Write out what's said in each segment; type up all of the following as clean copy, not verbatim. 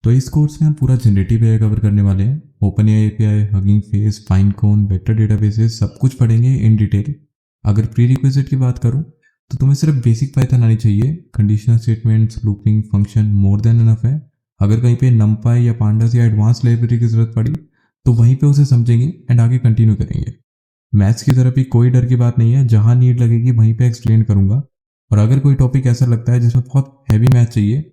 तो इस कोर्स में हम पूरा जनरेटिव एआई कवर करने वाले हैं। OpenAI API, Hugging Face, Pinecone, vector databases सब कुछ पढ़ेंगे इन डिटेल। अगर प्री रिक्विजिट की बात करूं तो तुम्हें सिर्फ बेसिक पाइथन आनी चाहिए। Conditional statements, looping, function more than enough है। अगर कहीं पे नमपाई या पांडास या एडवांस लाइब्रेरी की जरूरत पड़ी तो वहीं पे उसे समझेंगे एंड आगे कंटिन्यू करेंगे। मैथ्स की तरफ भी कोई डर की बात नहीं है, जहां नीड लगेगी वहीं पे एक्सप्लेन करूंगा। और अगर कोई टॉपिक ऐसा लगता है जिसमें बहुत हैवी मैथ चाहिए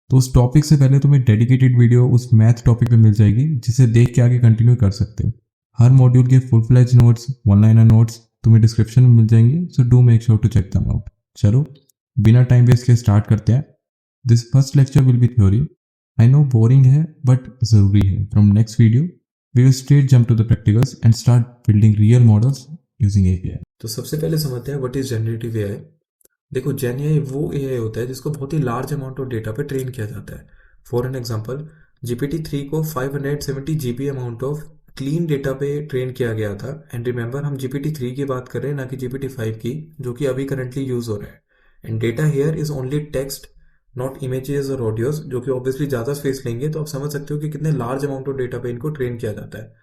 तो उस टॉपिक से पहले तुम्हें डेडिकेटेड वीडियो उस मैथ टॉपिक पे मिल जाएगी, जिसे देख के आगे कंटिन्यू कर सकते हो। हर मॉड्यूल के full fledge notes, one liner notes तुम्हें डिस्क्रिप्शन में मिल जाएंगे, so do make sure to check them out. चलो बिना टाइम वेस्ट के स्टार्ट करते हैं। This first lecture will be theory. I know boring है बट जरूरी है। From next video we will straight jump to the practicals and start building real models using API. तो सबसे पहले समझते हैं व्हाट इज जनरेटिव एआई। देखो, जेन AI वो एआई होता है जिसको बहुत ही लार्ज अमाउंट ऑफ डेटा पे ट्रेन किया जाता है। फॉर एन एग्जांपल, GPT-3 को 570 GB amount of clean data पे ट्रेन किया गया था। एंड रिमेंबर, हम GPT-3 की बात कर रहे हैं, ना कि GPT-5 की, जो कि अभी करंटली यूज हो रहा है। And data here is only text, not images और ऑडियोज, जो कि ऑब्वियसली ज़्यादा स्पेस लेंगे। तो आप समझ सकते हो कि कितने लार्ज अमाउंट ऑफ डेटा पे इनको ट्रेन किया जाता है।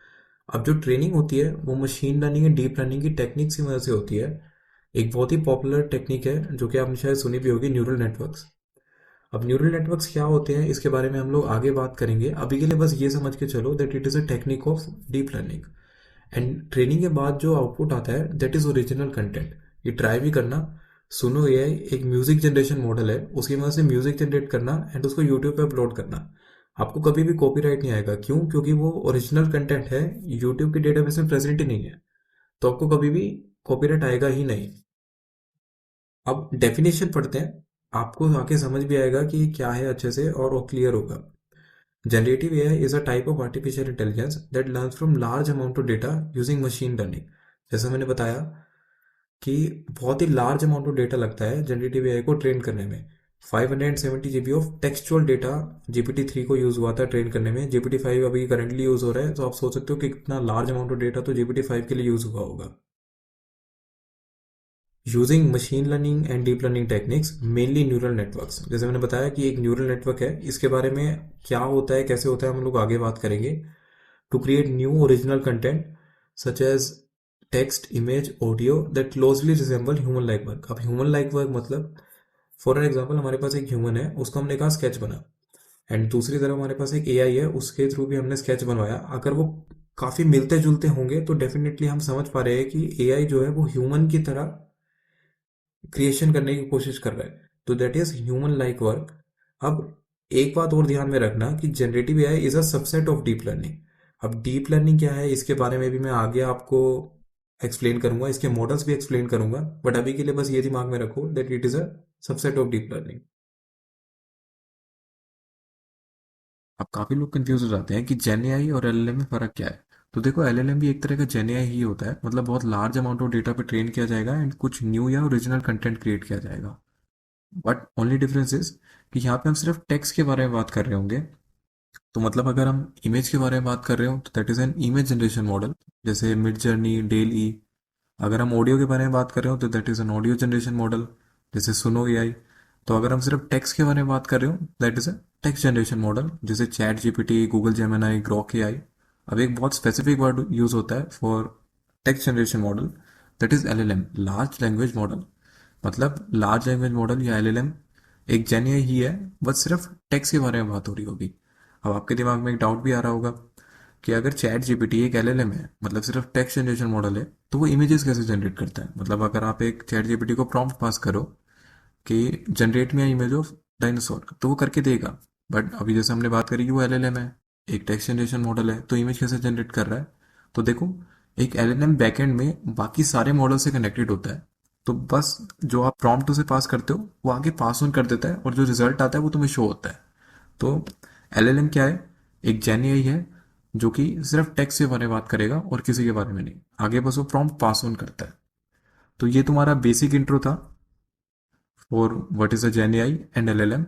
अब जो ट्रेनिंग होती है वो machine learning and deep learning की टेक्निक्स की मदद से होती है। एक बहुत ही पॉपुलर टेक्निक है जो कि आपने शायद सुनी भी होगी, न्यूरल नेटवर्क्स। अब न्यूरल नेटवर्क्स क्या होते हैं इसके बारे में हम लोग आगे बात करेंगे। अभी के लिए बस ये समझ के चलो that it is a technique of deep learning. And training के बाद जो आउटपुट आता है दैट इज ओरिजिनल कंटेंट। ये ट्राई भी करना। सुनो एआई एक म्यूजिक जनरेशन मॉडल है, उसकी मदद से म्यूजिक जनरेट करना एंड उसको यूट्यूब पे अपलोड करना। आपको कभी भी कॉपीराइट नहीं आएगा। क्यों? क्योंकि वो ओरिजिनल कंटेंट है, यूट्यूब के डेटाबेस में प्रेजेंट ही नहीं है। तो आपको कभी भी कॉपीराइट आएगा ही नहीं। अब डेफिनेशन पढ़ते हैं, आपको आके समझ भी आएगा कि ये क्या है अच्छे से, और वो क्लियर होगा। Generative AI is a type of artificial intelligence that learns from large amount of data using machine learning. जैसा मैंने बताया कि बहुत ही लार्ज अमाउंट ऑफ डेटा लगता है जनरेटिव एआई को ट्रेन करने में। 570 GB of textual data GPT-3 को यूज हुआ था ट्रेन करने में। GPT-5 अभी करंटली यूज हो रहा है, तो आप सोच सकते हो कि कितना लार्ज अमाउंट ऑफ डेटा तो GPT-5 के लिए यूज हुआ होगा। Using machine learning and deep learning techniques, mainly neural networks. जैसे मैंने बताया कि एक न्यूरल नेटवर्क है, इसके बारे में क्या होता है, कैसे होता है, हम लोग आगे बात करेंगे। To create new original content such as text, image, audio that closely resemble human like work. अब ह्यूमन लाइक वर्क मतलब, फॉर एन एग्जाम्पल, हमारे पास एक ह्यूमन है, उसको हमने कहा स्केच बना। एंड दूसरी तरफ हमारे पास एक एआई है, उसके थ्रू भी हमने स्केच बनवाया। अगर वो काफी मिलते जुलते होंगे तो डेफिनेटली हम समझ पा रहे हैं कि एआई जो है वो ह्यूमन की तरह क्रिएशन करने की कोशिश कर रहा है। तो that is human like work. अब एक बात और ध्यान में रखना कि generative AI is a subset of deep learning. अब डीप लर्निंग क्या है इसके बारे में भी मैं आगे आपको एक्सप्लेन करूंगा, इसके मॉडल्स भी एक्सप्लेन करूंगा। बट अभी के लिए बस ये दिमाग में रखो that it is a subset of deep learning. अब काफी लोग कंफ्यूज हो जाते हैं कि जेन एआई और एलएलएम में फर्क क्या है। तो देखो, एलएलएम भी एक तरह का जेन एआई ही होता है, मतलब बहुत लार्ज अमाउंट ऑफ डेटा पे ट्रेन किया जाएगा एंड कुछ न्यू या ओरिजिनल कंटेंट क्रिएट किया जाएगा। बट ओनली डिफरेंस इज कि यहाँ पे हम सिर्फ टेक्स्ट के बारे में बात कर रहे होंगे। तो मतलब अगर हम इमेज के बारे में बात कर रहे हो तो that is an image generation model, जैसे मिड जर्नी, डेल ई। अगर हम ऑडियो के बारे में बात कर रहे हो तो that is an audio generation model, जैसे सुनो एआई। तो अगर हम सिर्फ टेक्स्ट के बारे में बात कर रहे हो that is a text generation model, जैसे ChatGPT, Google Gemini, Grok AI. अब एक बहुत स्पेसिफिक वर्ड यूज होता है for text generation model, that is LLM, large language model. मतलब लार्ज लैंग्वेज मॉडल या एलएलएम एक जेन एआई ही है, बस सिर्फ टेक्स्ट के बारे में बात हो रही होगी। अब आपके दिमाग में एक डाउट भी आ रहा होगा कि अगर चैट जीपीटी एक एलएलएम है, मतलब सिर्फ टेक्स्ट जनरेशन मॉडल है, तो वो इमेजेस कैसे जनरेट करता है। मतलब अगर आप एक चैट जीपीटी को प्रॉम्प्ट पास करो कि जनरेट में इमेज ऑफ डायनासोर, तो वो करके देगा। बट अभी जैसे हमने बात करी कि वो एलएलएम है, एक टेक्स्ट जनरेशन मॉडल है, तो इमेज कैसे जनरेट कर रहा है। तो देखो, एक एलएलएम बैकएंड में बाकी सारे मॉडल से कनेक्टेड होता है। तो बस जो आप प्रॉम्प्ट उसे पास करते हो वो आगे पास ऑन कर देता है, और जो रिजल्ट आता है वो तुम्हें शो होता है। तो एलएलएम क्या है? एक जेन एआई है जो कि सिर्फ टेक्स्ट के बारे में बात करेगा और किसी के बारे में नहीं, आगे बस वो प्रॉम्प्ट पास ऑन करता है। तो ये तुम्हारा बेसिक इंट्रो था और what is a gen AI and LLM.